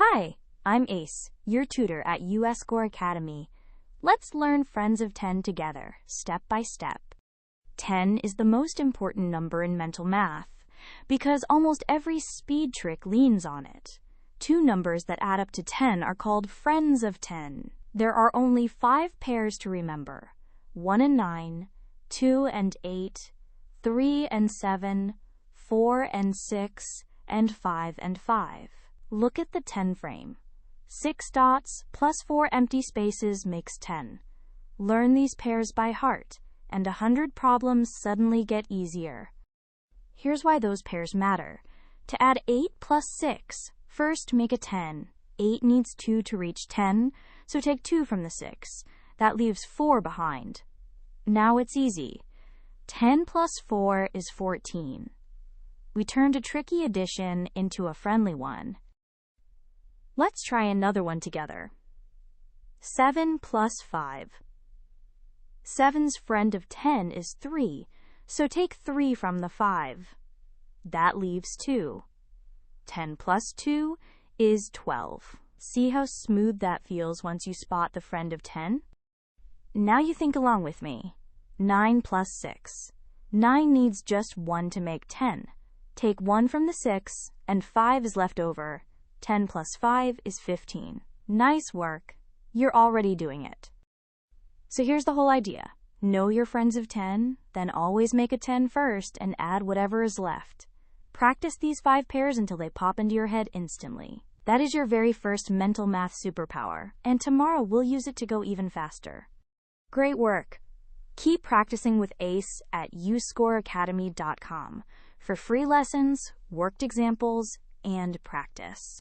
Hi, I'm Ace, your tutor at UScore Academy. Let's learn friends of 10 together, step by step. 10 is the most important number in mental math because almost every speed trick leans on it. Two numbers that add up to 10 are called friends of 10. There are only 5 pairs to remember: 1 and 9, 2 and 8, 3 and 7, 4 and 6, and 5 and 5. Look at the 10 frame. 6 dots plus 4 empty spaces makes 10. Learn these pairs by heart, and 100 problems suddenly get easier. Here's why those pairs matter. To add 8 plus 6, first make a 10. 8 needs 2 to reach 10, so take 2 from the 6. That leaves 4 behind. Now it's easy. 10 plus 4 is 14. We turned a tricky addition into a friendly one. Let's try another one together. 7 plus 5. 7's friend of 10 is 3, so take 3 from the 5. That leaves 2. 10 plus 2 is 12. See how smooth that feels once you spot the friend of 10? Now you think along with me. 9 plus 6. 9 needs just 1 to make 10. Take 1 from the 6, and 5 is left over. 10 plus 5 is 15. Nice work. You're already doing it. So here's the whole idea. Know your friends of 10, then always make a 10 first and add whatever is left. Practice these 5 pairs until they pop into your head instantly. That is your very first mental math superpower, and tomorrow we'll use it to go even faster. Great work. Keep practicing with Ace at uscoreacademy.com for free lessons, worked examples, and practice.